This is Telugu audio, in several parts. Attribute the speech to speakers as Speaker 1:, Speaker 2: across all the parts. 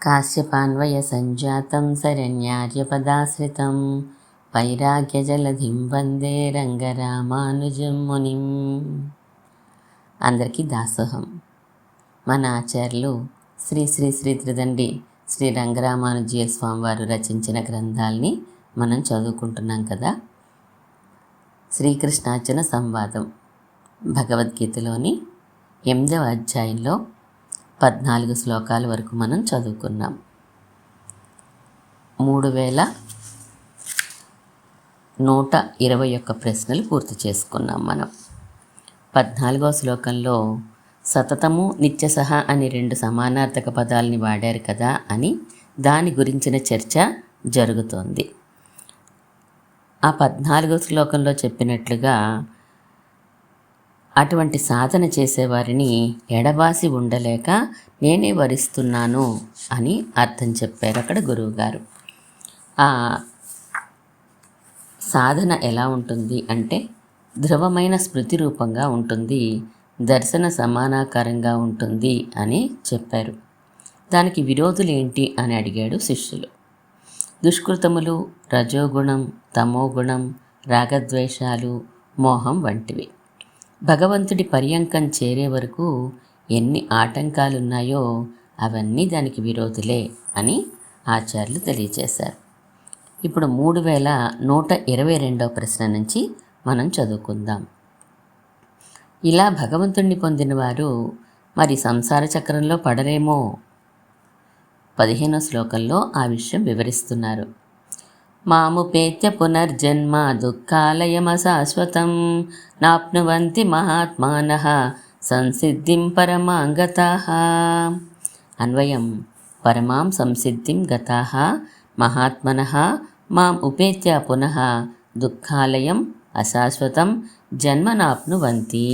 Speaker 1: కాశ్యపాన్వయ సంజాతం శరణ్యార్యపదాశ్రితం వైరాగ్యజలధిం వందే రంగరామానుజం మునిం. అందరికీ దాసోహం. మన ఆచార్యులు శ్రీ శ్రీ శ్రీ త్రిదండి శ్రీ రంగరామానుజీయ స్వామివారు రచించిన గ్రంథాలని మనం చదువుకుంటున్నాం కదా. శ్రీకృష్ణార్జున సంవాదం భగవద్గీతలోని 8వ అధ్యాయంలో 14 శ్లోకాల వరకు మనం చదువుకున్నాం. 3121 ప్రశ్నలు పూర్తి చేసుకున్నాం మనం. 14వ శ్లోకంలో సతతము నిత్యసహ అని 2 సమానార్థక పదాలని వాడారు కదా అని దాని గురించిన చర్చ జరుగుతోంది. ఆ 14వ శ్లోకంలో చెప్పినట్లుగా అటువంటి సాధన చేసేవారిని ఎడబాసి ఉండలేక నేనే వరిస్తున్నాను అని అర్థం చెప్పారు అక్కడ గురువుగారు. ఆ సాధన ఎలా ఉంటుంది అంటే ధ్రువమైన స్మృతి రూపంగా ఉంటుంది, దర్శన సమానాకారంగా ఉంటుంది అని చెప్పారు. దానికి విరోధులు ఏంటి అని అడిగాడు శిష్యులు. దుష్కృతములు, రజోగుణం, తమోగుణం, రాగద్వేషాలు, మోహం వంటివి. భగవంతుడి పర్యంకం చేరే వరకు ఎన్ని ఆటంకాలున్నాయో అవన్నీ దానికి విరోధులే అని ఆచార్యులు తెలియచేశారు. ఇప్పుడు 3122వ ప్రశ్న నుంచి మనం చదువుకుందాం. ఇలా భగవంతుణ్ణి పొందిన వారు మరి సంసార చక్రంలో పడరేమో. 15వ శ్లోకంలో ఆ విషయం వివరిస్తున్నారు. మాముపేత్య పునర్జన్మ దుఃఖాలయమశాశ్వతం నాప్నువంతి మహాత్మానః సంసిద్ధిం పరమాం గతాః. అన్వయం: పరమాం సంసిద్ధిం గతాః మహాత్మనః మాం ఉపేత్య పునః దుఃఖాలయం అశాశ్వతం జన్మ నాప్నువంతి.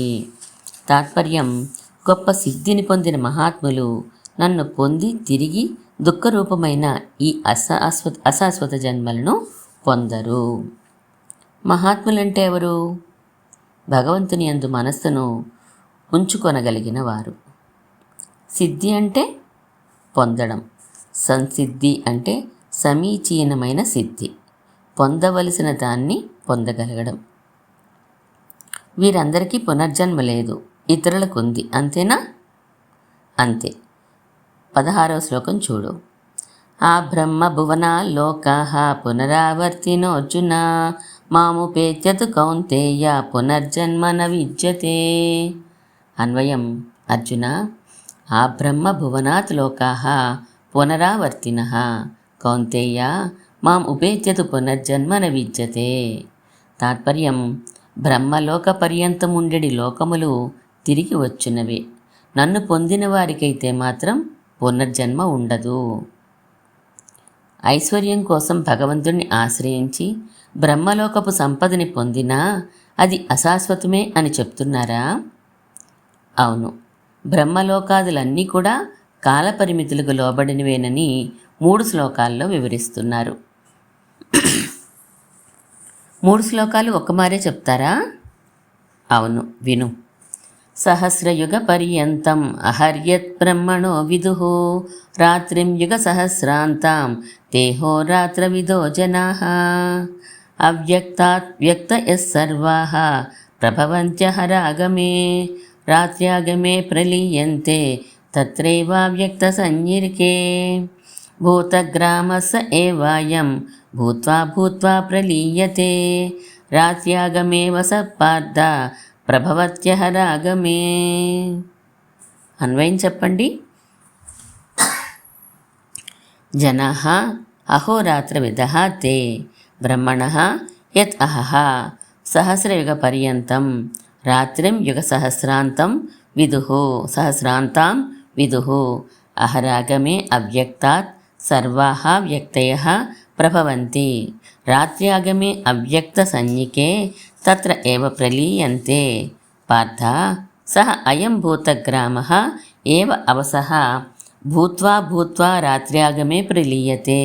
Speaker 1: తాత్పర్యం: గొప్ప సిద్ధిని పొందిన మహాత్ములు నన్ను పొంది తిరిగి దుఃఖరూపమైన ఈ అశాశ్వత జన్మలను పొందరు. మహాత్ములంటే ఎవరు? భగవంతుని యందు మనస్సును ఉంచుకొనగలిగిన వారు. సిద్ధి అంటే పొందడం, సంసిద్ధి అంటే సమీచీనమైన సిద్ధి, పొందవలసిన దాన్ని పొందగలగడం. వీరందరికీ పునర్జన్మ లేదు, ఇతరులకు ఉంది, అంతేనా? అంతే. 16వ శ్లోకం చూడు. ఆ బ్రహ్మ భువనా లోకాః పునరావర్తినోర్జున మాముపేత్యతు కౌంతేయ పునర్జన్మ న విద్యతే. అన్వయం: అర్జున, ఆ బ్రహ్మ భువనాత్ లోకాః పునరావర్తినః కౌంతేయ మాం ఉపేత్యతు పునర్జన్మ న విద్యతే. తాత్పర్యం: బ్రహ్మలోక పర్యంతముండెడి లోకములు తిరిగి వచ్చునవే, నన్ను పొందిన వారికైతే మాత్రం పునర్జన్మ ఉండదు. ఐశ్వర్యం కోసం భగవంతుణ్ణి ఆశ్రయించి బ్రహ్మలోకపు సంపదని పొందినా అది అశాశ్వతమే అని చెప్తున్నారా? అవును, బ్రహ్మలోకాదులన్నీ కూడా కాలపరిమితులకు లోబడినవేనని 3 శ్లోకాల్లో వివరిస్తున్నారు. 3 శ్లోకాలు ఒక్కమారే చెప్తారా? అవును, విను. సహస్రయుగ పర్యంతం అహర్యత్ బ్రహ్మణో విదుః రాత్రిం యుగ సహస్రాంతం తేహోరాత్ర విదో జనాః అవ్యక్తాత్ వ్యక్తయః సర్వాః ప్రభవంత్యహరాగమే రాత్ర్యాగమే ప్రలీయంతే తత్రైవావ్యక్త సంజ్ఞిర్కే భూతగ్రామస్స ఏవాయం భూత్వా భూత్వా ప్రలీయతే రాత్ర్యాగమే వసపార్థ ప్రభవత్యహరాగమే. అన్వయం చెప్పండి. జనాః అహోరాత్రవిదః తే బ్రహ్మణః యత్ అహః సహస్రయుగ పర్యంతం రాత్రిం యుగ సహస్రాంతం విదుః అహరాగమే అవ్యక్తాత్ సర్వాః వ్యక్తయః ప్రభవంతి రాత్ర్యాగమే అవ్యక్త సంజ్ఞికే తత్ర ఏవ ప్రలీయంతే పార్థ సహ అయం భూతగ్రామః ఏవ అవసః భూత్వా భూత్వా రాత్ర్యాగమే ప్రలీయతే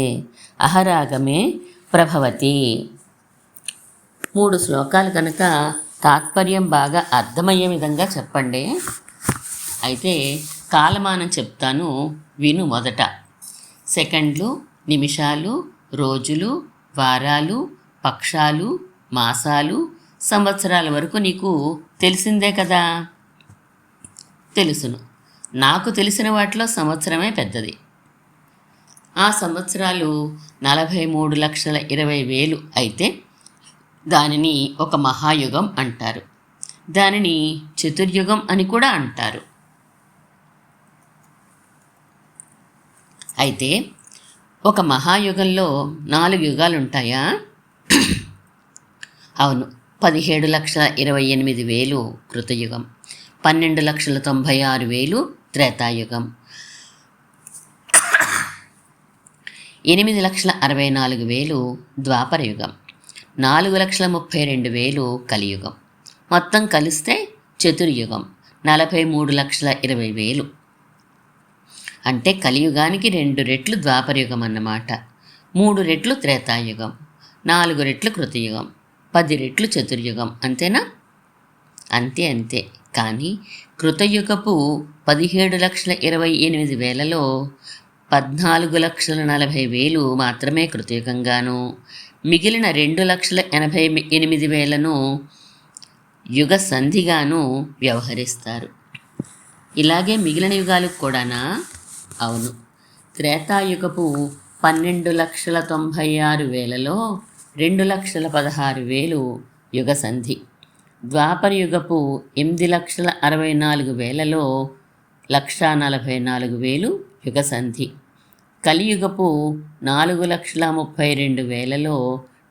Speaker 1: అహరాగమే ప్రభవతి. 3 శ్లోకాలు కనుక తాత్పర్యం బాగా అర్థమయ్యే విధంగా చెప్పండి. అయితే కాలమానం చెప్తాను, విను. మొదట సెకండ్లు, నిమిషాలు, రోజులు, వారాలు, పక్షాలు, మాసాలు, సంవత్సరాల వరకు నీకు తెలిసిందే కదా. తెలుసును. నాకు తెలిసిన వాటిలో సంవత్సరమే పెద్దది. ఆ సంవత్సరాలు 43,20,000 అయితే దానిని ఒక మహాయుగం అంటారు. దానిని చతుర్యుగం అని కూడా అంటారు. అయితే ఒక మహాయుగంలో 4 యుగాలు ఉంటాయా? అవును. 17,28,000 కృతయుగం, 12,96,000 త్రేతాయుగం, 8,64,000 ద్వాపరయుగం, 4,32,000 కలియుగం. మొత్తం కలిస్తే చతుర్యుగం 43,20,000. అంటే కలియుగానికి 2 రెట్లు ద్వాపరయుగం అన్నమాట, 3 రెట్లు త్రేతాయుగం, 4 రెట్లు కృతయుగం, 10 రెట్లు చతుర్యుగం. అంతేనా? అంతే. కానీ కృతయుగపు 17,28,000లో 14,40,000 మాత్రమే కృతయుగంగాను, మిగిలిన 2,88,000ను యుగ సంధిగాను వ్యవహరిస్తారు. ఇలాగే మిగిలిన యుగాలకు కూడానా? అవును. త్రేతాయుగపు 12,96,000లో 2,16,000 యుగ సంధి, ద్వాపరయుగపు 8,64,000లో 1,44,000 యుగ సంధి, కలియుగపు 4,32,000లో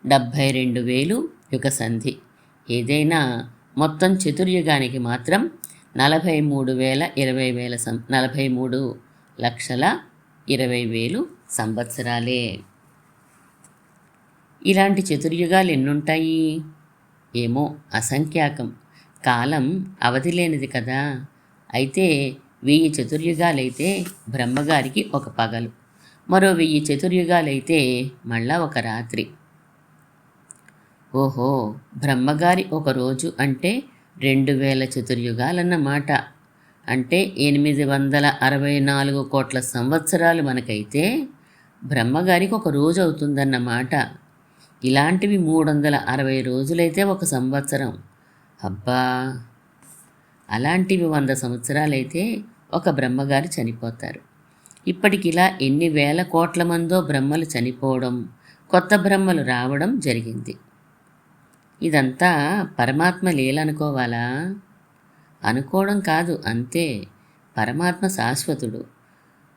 Speaker 1: 72,000 యుగ సంధి. ఏదైనా మొత్తం చతుర్యుగానికి మాత్రం 43,20,000 సంవత్సరాలే. ఇలాంటి చతుర్యుగాలు ఎన్నుంటాయి? ఏమో, అసంఖ్యాకం. కాలం అవధి లేనిది కదా. అయితే 1000 చతుర్యుగాలైతే బ్రహ్మగారికి ఒక పగలు, మరో 1000 చతుర్యుగాలైతే మళ్ళా ఒక రాత్రి. ఓహో, బ్రహ్మగారి ఒక రోజు అంటే 2,000 చతుర్యుగాలన్నమాట. అంటే 864 కోట్ల సంవత్సరాలు మనకైతే బ్రహ్మగారికి ఒక రోజు అవుతుందన్నమాట. ఇలాంటివి 360 రోజులైతే ఒక సంవత్సరం. అబ్బా, అలాంటివి 100 సంవత్సరాలైతే ఒక బ్రహ్మగారు చనిపోతారు. ఇప్పటికిలా ఎన్ని వేల కోట్ల మందో బ్రహ్మలు చనిపోవడం, కొత్త బ్రహ్మలు రావడం జరిగింది. ఇదంతా పరమాత్మ లీలనుకోవాలా? అనుకోవడం కాదు, అంతే. పరమాత్మ శాశ్వతుడు,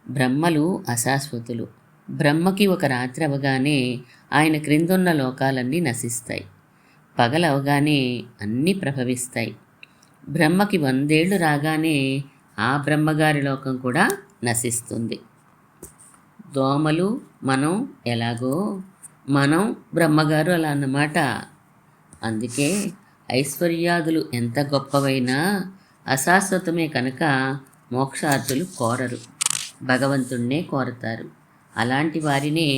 Speaker 1: బ్రహ్మలు అశాశ్వతులు. బ్రహ్మకి ఒక రాత్రి అవగానే ఆయన క్రిందున్న లోకాలన్నీ నశిస్తాయి. పగలవగానే అన్నీ ప్రభవిస్తాయి. బ్రహ్మకి 100 ఏళ్ళు రాగానే ఆ బ్రహ్మగారి లోకం కూడా నశిస్తుంది. దోమలు మనం ఎలాగో, మనం బ్రహ్మగారు అలా అన్నమాట. అందుకే ఐశ్వర్యాదులు ఎంత గొప్పవైనా అశాశ్వతమే కనుక మోక్షార్థులు కోరరు, భగవంతుణ్ణే కోరతారు. అలాంటి వారినే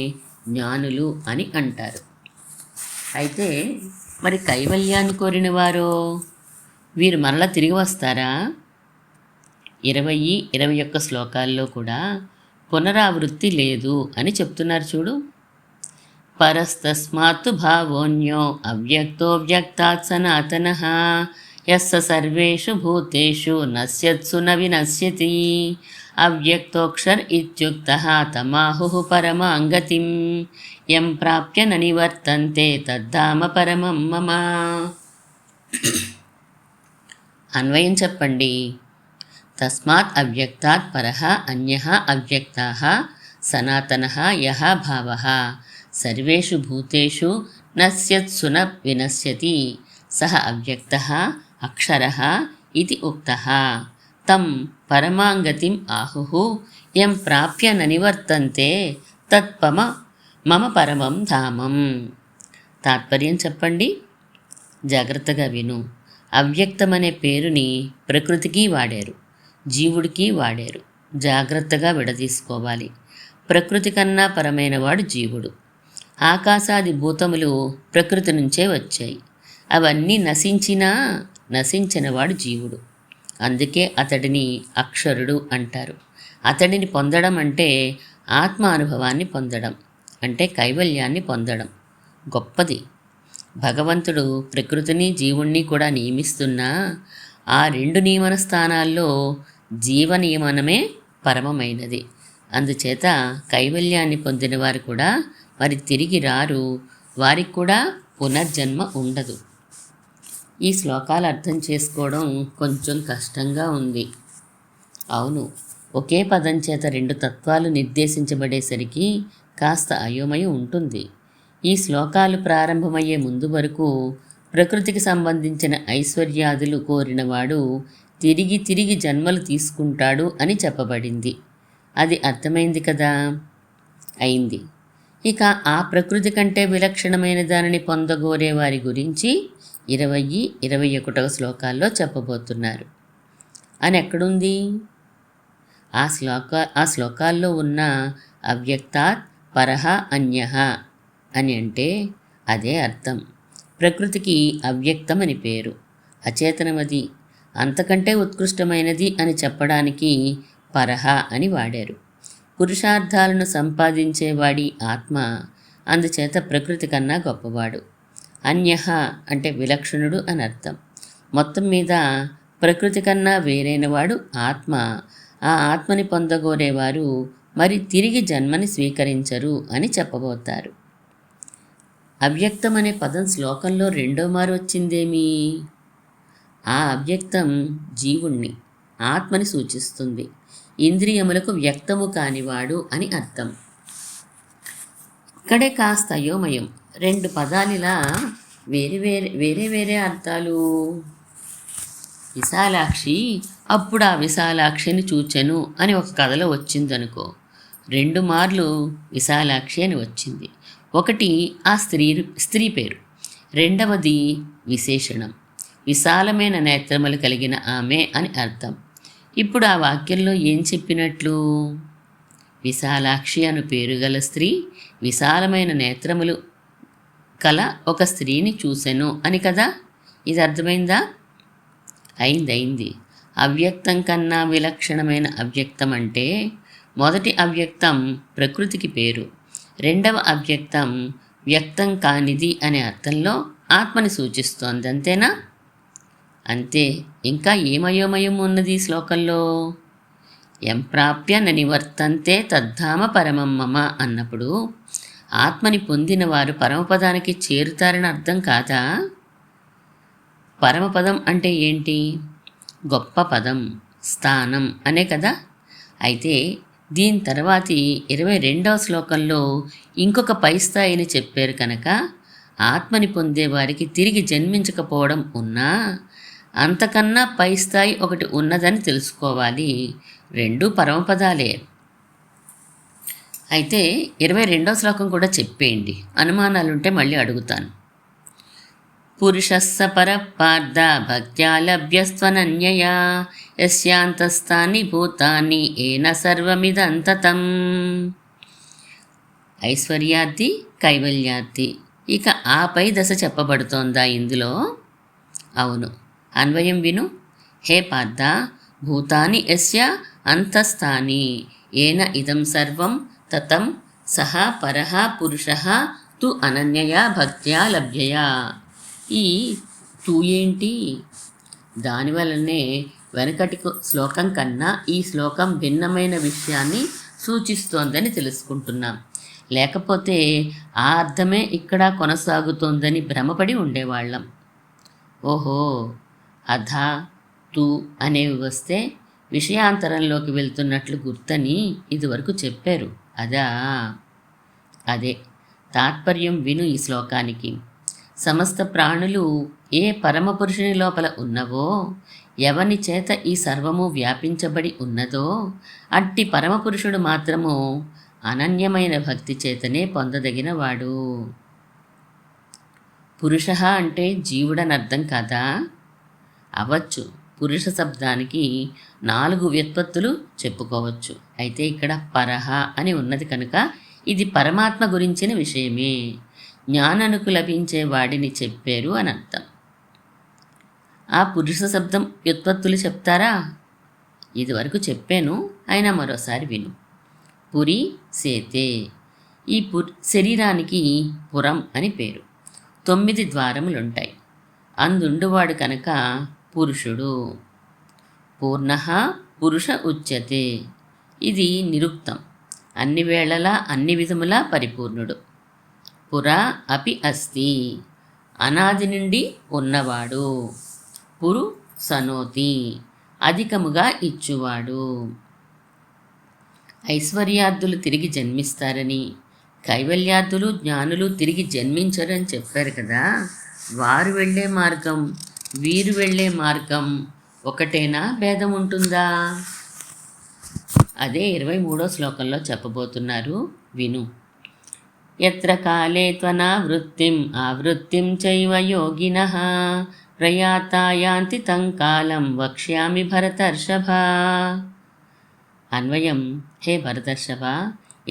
Speaker 1: జ్ఞానులు అని అంటారు. అయితే మరి కైవల్యాన్ని కోరిన వారో, వీరు మరలా తిరిగి వస్తారా? 20, 21 శ్లోకాల్లో కూడా పునరావృత్తి లేదు అని చెప్తున్నారు చూడు. పరస్తస్మాత్తు భావోన్యో అవ్యక్తో వ్యక్తాత్ సనాతనః యస్స సర్వేషు భూతేషు నశ్యత్సు న వినశ్యతి అవ్యక్తోక్షర్ ఇత్యుక్తః తమాహుః పరమాం గతిం యం ప్రాప్య న నివర్తంతే తద్ధామ పరమం మమ. అన్వయం చెప్పండి. తస్మాత్ అవ్యక్తాత్ పరః అన్యః అవ్యక్తాః సనాతనః యః భావః సర్వేషు భూతేషు నశ్యత్సు న వినశ్యతి సః అవ్యక్తః అక్షరః ఇతి ఉక్తః తం పరమాం గతిం ఆహుః యం ప్రాప్య న నివర్తంతే తత్పమ మమ పరమం ధామం. తాత్పర్యం చెప్పండి, జాగ్రత్తగా విను. అవ్యక్తమనే పేరుని ప్రకృతికి వాడారు, జీవుడికి వాడారు. జాగ్రత్తగా విడదీసుకోవాలి. ప్రకృతి కన్నా పరమైన వాడు జీవుడు. ఆకాశాది భూతములు ప్రకృతి నుంచే వచ్చాయి. అవన్నీ నశించినా నశించినవాడు జీవుడు. అందుకే అతడిని అక్షరుడు అంటారు. అతడిని పొందడం అంటే ఆత్మ అనుభవాన్ని పొందడం అంటే కైవల్యాన్ని పొందడం గొప్పది. భగవంతుడు ప్రకృతిని జీవుణ్ణి కూడా నియమిస్తున్నా ఆ రెండు నియమన స్థానాల్లో జీవ నియమనమే పరమమైనది. అందుచేత కైవల్యాన్ని పొందిన వారు కూడా మరి తిరిగి రారు, వారికి కూడా పునర్జన్మ ఉండదు. ఈ శ్లోకాలు అర్థం చేసుకోవడం కొంచెం కష్టంగా ఉంది. అవును, ఒకే పదం చేత రెండు తత్వాలు నిర్దేశించబడేసరికి కాస్త అయోమయం ఉంటుంది. ఈ శ్లోకాలు ప్రారంభమయ్యే ముందు వరకు ప్రకృతికి సంబంధించిన ఐశ్వర్యాదులు కోరినవాడు తిరిగి తిరిగి జన్మలు తీసుకుంటాడు అని చెప్పబడింది. అది అర్థమైంది కదా? అయింది. ఇక ఆ ప్రకృతి కంటే విలక్షణమైన దానిని పొందగోరే వారి గురించి 20, 21 శ్లోకాల్లో చెప్పబోతున్నారు అని ఎక్కడుంది? ఆ శ్లోకాల్లో ఉన్న అవ్యక్తాత్ పరహ అన్యః అని అంటే అదే అర్థం. ప్రకృతికి అవ్యక్తం అని పేరు. అచేతనమది, అంతకంటే ఉత్కృష్టమైనది అని చెప్పడానికి పరహ అని వాడారు. పురుషార్థాలను సంపాదించేవాడి ఆత్మ, అందుచేత ప్రకృతి కన్నా గొప్పవాడు. అన్యః అంటే విలక్షణుడు అని అర్థం. మొత్తం మీద ప్రకృతి కన్నా వేరైనవాడు ఆత్మ. ఆ ఆత్మని పొందగోరేవారు మరి తిరిగి జన్మని స్వీకరించరు అని చెప్పబోతారు. అవ్యక్తం అనే పదం శ్లోకంలో రెండో మారు వచ్చిందేమి? ఆ అవ్యక్తం జీవుణ్ణి, ఆత్మని సూచిస్తుంది. ఇంద్రియములకు వ్యక్తము కానివాడు అని అర్థం. ఇక్కడే కాస్త అయోమయం. రెండు పదాలిలా వేరే వేరే అర్థాలు. విశాలాక్షి అప్పుడు ఆ విశాలాక్షిని చూచెను అని ఒక కథలో వచ్చిందనుకో. 2 మార్లు విశాలాక్షి అని వచ్చింది. ఒకటి ఆ స్త్రీ పేరు, రెండవది విశేషణం. విశాలమైన నేత్రములు కలిగిన ఆమె అని అర్థం. ఇప్పుడు ఆ వాక్యంలో ఏం చెప్పినట్లు? విశాలాక్షి అను పేరు గల స్త్రీ విశాలమైన నేత్రములు కల ఒక స్త్రీని చూసెను అని కదా. ఇది అర్థమైందా? అయింది. అవ్యక్తం కన్నా విలక్షణమైన అవ్యక్తం అంటే మొదటి అవ్యక్తం ప్రకృతికి పేరు, రెండవ అవ్యక్తం వ్యక్తం కానిది అనే అర్థంలో ఆత్మని సూచిస్తోంది. అంతేనా? అంతే. ఇంకా ఏమయోమయం ఉన్నది ఈ శ్లోకంలో? ఎంప్రాప్య న నివర్తంతే తద్ధామ పరమం మమ అన్నప్పుడు ఆత్మని పొందిన వారు పరమపదానికి చేరుతారని అర్థం కాదా? పరమపదం అంటే ఏంటి? గొప్ప పదం, స్థానం అనే కదా. అయితే దీని తర్వాతి 22వ శ్లోకంలో ఇంకొక పై స్థాయిని చెప్పారు కనుక ఆత్మని పొందేవారికి తిరిగి జన్మించకపోవడం ఉన్నా అంతకన్నా పై స్థాయి ఒకటి ఉన్నదని తెలుసుకోవాలి. రెండు పరమపదాలే. అయితే 22వ శ్లోకం కూడా చెప్పేయండి. అనుమానాలుంటే మళ్ళీ అడుగుతాను. పురుషస్స పరపార్థ భక్త్యా లభ్యస్త్వనన్యయా యస్యాంతస్థాని భూతాని ఏన సర్వమిదంతతం. ఐశ్వర్యార్థి, కైవల్యార్థి. ఇక ఆ పై దశ చెప్పబడుతోందా ఇందులో? అవును. అన్వయం విను. హే పార్థ, భూతాని యస్య అంతస్థాని ఏన ఇదం సర్వం తతం సహ పరః పురుషః తు అనన్యయా భక్త్యా లభ్యయా. ఈ తూ ఏంటి? దానివల్లనే వెనకటి శ్లోకం కన్నా ఈ శ్లోకం భిన్నమైన విషయాన్ని సూచిస్తోందని తెలుసుకుంటున్నాం. లేకపోతే ఆ అర్థమే ఇక్కడ కొనసాగుతోందని భ్రమపడి ఉండేవాళ్ళం. ఓహో, అధ తు అనేవి వస్తే విషయాంతరంలోకి వెళ్తున్నట్లు గుర్తని ఇదివరకు చెప్పారు. అదే తాత్పర్యం విను ఈ శ్లోకానికి. సమస్త ప్రాణులు ఏ పరమపురుషుని లోపల ఉన్నవో, ఎవని చేత ఈ సర్వము వ్యాపించబడి ఉన్నదో అట్టి పరమపురుషుడు మాత్రము అనన్యమైన భక్తి చేతనే పొందదగినవాడు. పురుష అంటే జీవుడనర్థం కదా. అవ్వచ్చు. పురుష శబ్దానికి 4 వ్యుత్పత్తులు చెప్పుకోవచ్చు. అయితే ఇక్కడ పరహ అని ఉన్నది కనుక ఇది పరమాత్మ గురించిన విషయమే. జ్ఞాననుకు లభించే వాడిని చెప్పారు అని అర్థం. ఆ పురుష శబ్దం వ్యుత్పత్తులు చెప్తారా? ఇదివరకు చెప్పాను, అయినా మరోసారి విను. పురి సేతే. ఈ శరీరానికి పురం అని పేరు. 9 ద్వారములుంటాయి. అందుండువాడు కనుక పురుషుడు. పూర్ణ పురుష ఉచ్యతే. ఇది నిరుక్తం, అన్ని వేళలా అన్ని విధములా పరిపూర్ణుడు. పురా అపి అస్తి, అనాది నుండి ఉన్నవాడు. పురు సనోతి, అధికముగా ఇచ్చువాడు. ఐశ్వర్యార్థులు తిరిగి జన్మిస్తారని, కైవల్యార్థులు జ్ఞానులు తిరిగి జన్మించరని చెప్పారు కదా. వారు వెళ్ళే మార్గం, వీరు వెళ్ళే మార్గం ఒకటేనా, భేదం ఉంటుందా? అదే 23వ శ్లోకంలో చెప్పబోతున్నారు, విను. యత్ర కాలే త్వనావృత్తిం ఆవృత్తిం చైవ యోగినః ప్రయాతా యాంతి తం కాలం వక్ష్యామి భరతర్షభ. అన్వయం, హే భరతర్షభ,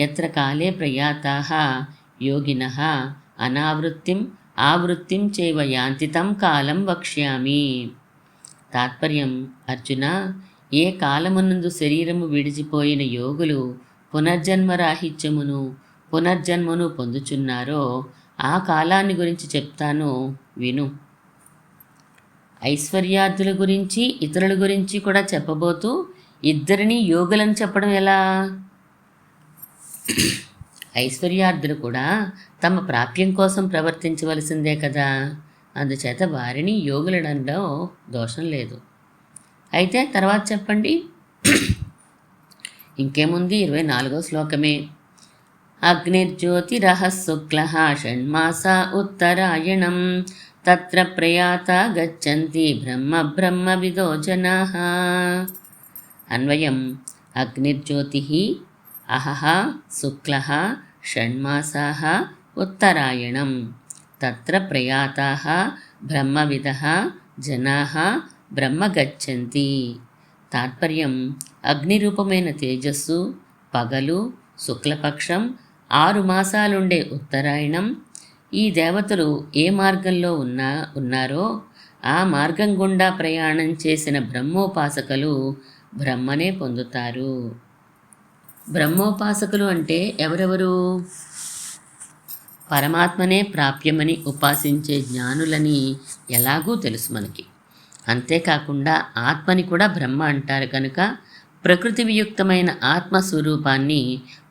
Speaker 1: యత్ర కాలే ప్రయాతాః యోగినః అనావృత్తిం ఆవృత్తిం చైవ యాంతి తం కాలం వక్ష్యామి. తాత్పర్యం, అర్జున, ఏ కాలమునందు శరీరము విడిచిపోయిన యోగులు పునర్జన్మను పొందుచున్నారో ఆ కాలాన్ని గురించి చెప్తాను, విను. ఐశ్వర్యార్థుల గురించి ఇతరుల గురించి కూడా చెప్పబోతూ ఇద్దరిని యోగులను చెప్పడం ఎలా? ఐశ్వర్యార్థులు కూడా తమ ప్రాప్యం కోసం ప్రవర్తించవలసిందే కదా. అందుచేత వారిని యోగులనడంలో దోషం లేదు. అయితే తర్వాత చెప్పండి. ఇంకేముంది, 24వ శ్లోకమే. అగ్నిర్జ్యోతిరః శుక్లః షణ్మాసా ఉత్తరాయణం తత్ర ప్రయాతా గచ్చంతి బ్రహ్మ విదో జనాః. అన్వయం, అగ్నిర్జ్యోతిః అహః శుక్లః షణ్మాసాః ఉత్తరాయణం తత్ర ప్రయాతాః బ్రహ్మవిదః జనాః బ్రహ్మ గచ్చంతి. తాత్పర్యం, అగ్నిరూపమైన తేజస్సు పగలు, శుక్లపక్షం 6 మాసాలుండే ఉత్తరాయణం, ఈ దేవతలు ఏ మార్గంలో ఉన్నారో ఆ మార్గం గుండా ప్రయాణం చేసిన బ్రహ్మోపాసకులు బ్రహ్మనే పొందుతారు. బ్రహ్మోపాసకులు అంటే ఎవరెవరు? పరమాత్మనే ప్రాప్యమని ఉపాసించే జ్ఞానులని ఎలాగూ తెలుసు మనకి. అంతేకాకుండా ఆత్మని కూడా బ్రహ్మ అంటారు కనుక ప్రకృతి వియుక్తమైన ఆత్మస్వరూపాన్ని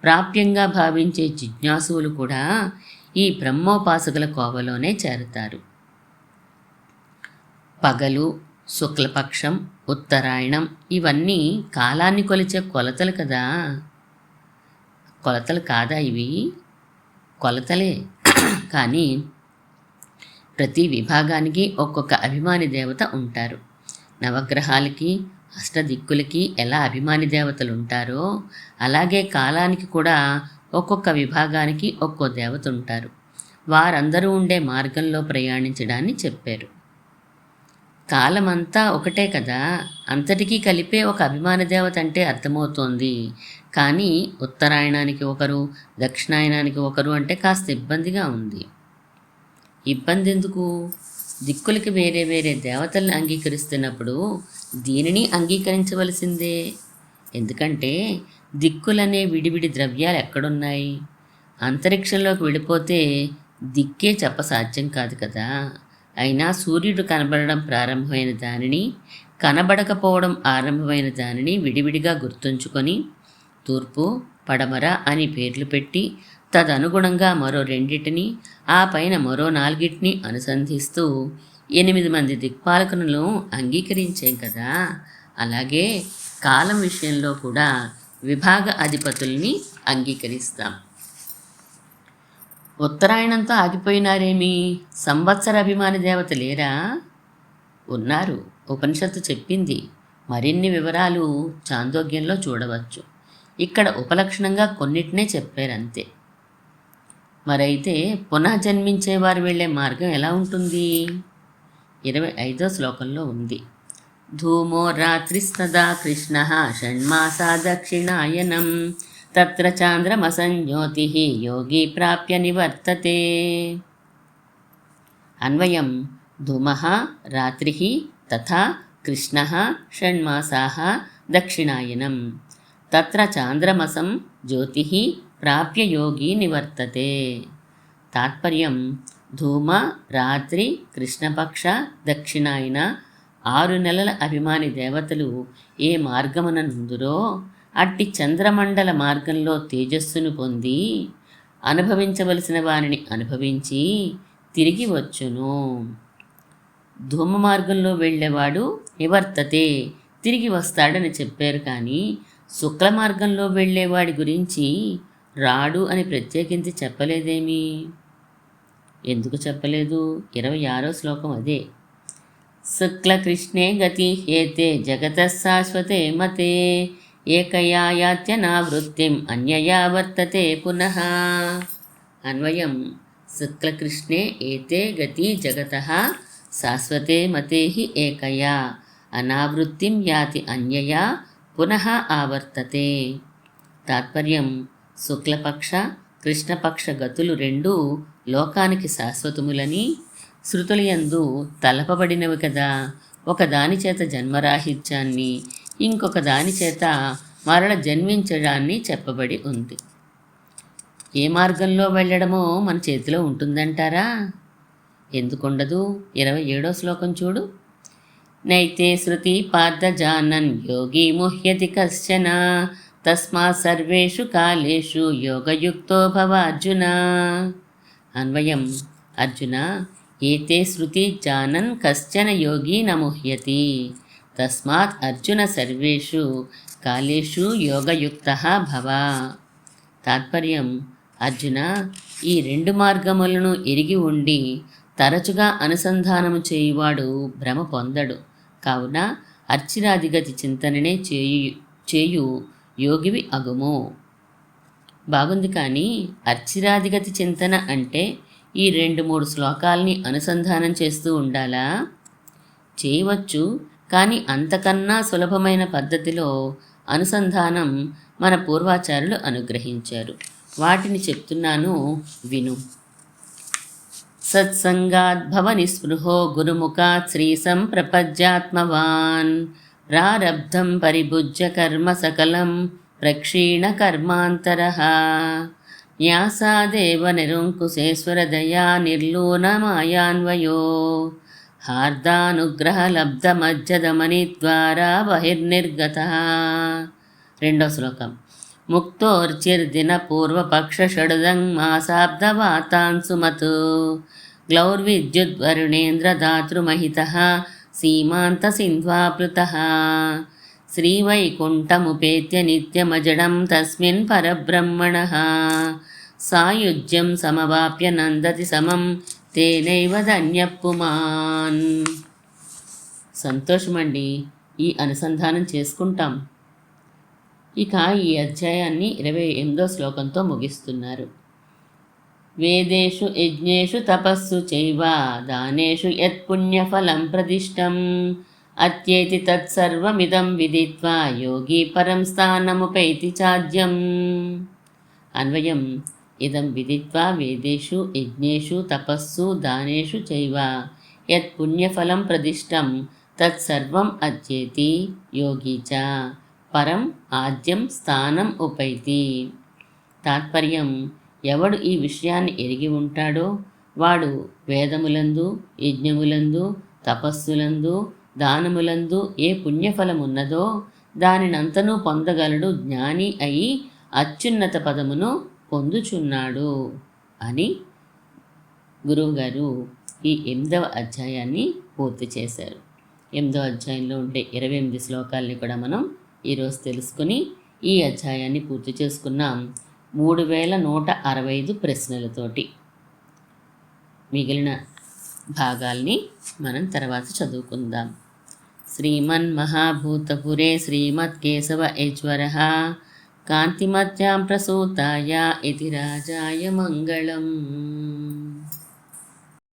Speaker 1: ప్రాప్యంగా భావించే జిజ్ఞాసువులు కూడా ఈ బ్రహ్మోపాసకుల కోవలోనే చేరతారు. పగలు, శుక్లపక్షం, ఉత్తరాయణం ఇవన్నీ కాలాన్ని కొలిచే కొలతలు కదా. కొలతలు కాదా ఇవి? కొలతలే. కానీ ప్రతి విభాగానికి ఒక్కొక్క అభిమాని దేవత ఉంటారు. నవగ్రహాలకి, అష్టదిక్కులకి ఎలా అభిమాని దేవతలు ఉంటారో అలాగే కాలానికి కూడా ఒక్కొక్క విభాగానికి ఒక్కో దేవత ఉంటారు. వారందరూ ఉండే మార్గంలో ప్రయాణించడాన్ని చెప్పారు. కాలమంతా ఒకటే కదా, అంతటికీ కలిపే ఒక అభిమాన దేవత అంటే అర్థమవుతోంది. కానీ ఉత్తరాయణానికి ఒకరు, దక్షిణాయనానికి ఒకరు అంటే కాస్త ఇబ్బందిగా ఉంది. ఇబ్బంది ఎందుకు? దిక్కులకి వేరే వేరే దేవతల్ని అంగీకరిస్తున్నప్పుడు దీనిని అంగీకరించవలసిందే. ఎందుకంటే దిక్కులనే విడివిడి ద్రవ్యాలు ఎక్కడున్నాయి? అంతరిక్షంలోకి వెళ్ళిపోతే దిక్కే చెప్పసాధ్యం కాదు కదా. అయినా సూర్యుడు కనబడడం ప్రారంభమైన దానిని, కనబడకపోవడం ఆరంభమైన దానిని విడివిడిగా గుర్తుంచుకొని తూర్పు, పడమర అని పేర్లు పెట్టి తదనుగుణంగా మరో 2 ఆ పైన మరో 4 అనుసంధిస్తూ 8 మంది దిక్పాలకులను అంగీకరించాం కదా. అలాగే కాలం విషయంలో కూడా విభాగ అధిపతుల్ని అంగీకరిస్తాం. ఉత్తరాయణంతో ఆగిపోయినారేమి? సంవత్సర అభిమాని దేవత లేరా? ఉన్నారు. ఉపనిషత్తు చెప్పింది. మరిన్ని వివరాలు చాందోగ్యంలో చూడవచ్చు. ఇక్కడ ఉపలక్షణంగా కొన్నిటినే చెప్పారంతే. మరైతే పునః జన్మించేవారు వెళ్ళే మార్గం ఎలా ఉంటుంది? 25వ శ్లోకంలో ఉంది. ధూమో రాత్రిస్తదా కృష్ణ షణ్మాసా దక్షిణాయనం తత్ర చాంద్రమసంజ్యోతి యోగి ప్రాప్య నివర్తతే. అన్వయం, ధూమః రాత్రిః తథా కృష్ణః షణ్మాసాః దక్షిణాయనం తత్ర చాంద్రమసం జ్యోతి ప్రాప్య యోగి నివర్తతే. తాత్పర్యం: ధూమ, రాత్రి, కృష్ణపక్ష, దక్షిణాయన 6 నెలల అభిమాని దేవతలు ఏ మార్గమున నుందురో అట్టి చంద్రమండల మార్గంలో తేజస్సును పొంది అనుభవించవలసిన వానిని అనుభవించి తిరిగి వచ్చును. ధూమ మార్గంలో వెళ్ళేవాడు నివర్తతే, తిరిగి వస్తాడని చెప్పారు. కానీ శుక్ల మార్గంలో వెళ్ళేవాడి గురించి రాడు అని ప్రత్యేకించి చెప్పలేదేమి? ఎందుకు చెప్పలేదు? 26వ శ్లోకం అదే. శుక్లకృష్ణే గతి హేతే జగతః శాశ్వతే మతే ఏకయా యాత్యనావృత్తిం అన్యయా వర్తతే పునః. అన్వయం: శుక్లకృష్ణే ఏతే గతి జగతః శాశ్వతే మతే ఏకయా అనావృత్తిం యాతి అన్యయా పునః ఆవర్తతే. తాత్పర్యం: శుక్లపక్ష, కృష్ణపక్ష గతులు రెండూ లోకానికి శాశ్వతములని శృతులయందు తలపబడినవి కదా. ఒకదాని చేత జన్మరాహిత్యాన్ని, ఇంకొక దాని చేత మరల జన్మించడాన్ని చెప్పబడి ఉంది. ఏ మార్గంలో వెళ్ళడమో మన చేతిలో ఉంటుందంటారా? ఎందుకుండదు? 27వ శ్లోకం చూడు. నైతే శృతి పార్థ జానన్ యోగి ముహ్యతి కశ్చన తస్మాత్ సర్వేషు కాలేషు యోగయుక్తో భవ అర్జున. అన్వయం: అర్జున, ఏతే శృతి జానన్ కశ్చన యోగి న ముహ్యతి తస్మాత్ అర్జున సర్వేషు కాలేషు యోగయుక్తః భవ. తాత్పర్యం: అర్జున, ఈ 2 మార్గములను ఎరిగి ఉండి తరచుగా అనుసంధానము చేయువాడు భ్రమ పొందడు. కావున అర్చిరాదిగతి చింతననే చేయు యోగివి అగుము. బాగుంది. కానీ అర్చిరాదిగతి చింతన అంటే ఈ 2-3 శ్లోకాల్ని అనుసంధానం చేస్తూ ఉండాలా? చేయవచ్చు. కానీ అంతకన్నా సులభమైన పద్ధతిలో అనుసంధానం మన పూర్వాచారులు అనుగ్రహించారు. వాటిని చెప్తున్నాను, విను. సత్సంగాద్భవ నిస్పృహో గురుముఖాత్ శ్రీ సంప్రపజ్యాత్మవాన్ ప్రారబ్ధం పరిభుజ్య కర్మ సకలం ప్రక్షీణ కర్మాంతరః న్యాసాదేవ నిరంకుశేశ్వరదయా నిర్లూనమాయాన్వయో హార్దానుగ్రహలబ్ధమజ్జదమని ద్వారా బహిర్నిర్గతః. 2వ శ్లోకం. ముక్తోర్చిర్దిన పూర్వపక్ష షడుదం మాసాబ్దవాతాంసుమత్ గ్లౌర్విద్యుద్వరుణేంద్రదాతృమహితః సీమాంత సింధ్వాప్లుతః శ్రీవైకుంఠముపేత్య నిత్యమజడం తస్మిన్ పరబ్రహ్మణః సాయుజ్యం సమవాప్య నందతి సమం తేనైవ ధన్యపుమాన్. సంతోషమండి, ఈ అనుసంధానం చేసుకుంటాం. ఇక ఈ అధ్యాయాన్ని 28వ శ్లోకంతో ముగిస్తున్నారు. వేదేషు యజ్ఞేషు తపస్సు చైవ దానేషు యత్పుణ్యఫలం ప్రదిష్టం అత్యేతి తత్సర్వమిదం విదిత్వా యోగి పరం స్థానముపైతి చాద్యం. అన్వయం: ఇదం విదిత్వా వేదేషు యజ్ఞేషు తపస్సు దానేషు చైవ యత్పుణ్యఫలం ప్రదిష్టం తత్సర్వం అత్యేతి యోగి చ పరం ఆద్యం స్థానం ఉపైతి. తాత్పర్యం: ఎవడు ఈ విషయాన్ని ఎరిగి ఉంటాడో వాడు వేదములందు, యజ్ఞములందు, తపస్సులందు, దానములందు ఏ పుణ్యఫలమున్నదో దానినంతనూ పొందగలడు, జ్ఞాని అయి అత్యున్నత పదమును పొందుచున్నాడు అని గురువుగారు ఈ 8వ అధ్యాయాన్ని పూర్తి చేశారు. 8వ అధ్యాయంలో ఉండే 28 శ్లోకాలని కూడా మనం ఈరోజు తెలుసుకుని ఈ అధ్యాయాన్ని పూర్తి చేసుకున్నాం. 3165 ప్రశ్నలతోటి. మిగిలిన భాగాల్ని మనం తర్వాత చదువుకుందాం. శ్రీమన్మహాభూతపురే శ్రీమత్కేశవ యజ్వరః కాంతిమత్యాం ప్రసూతాయ ఇతి రాజాయ మంగళం.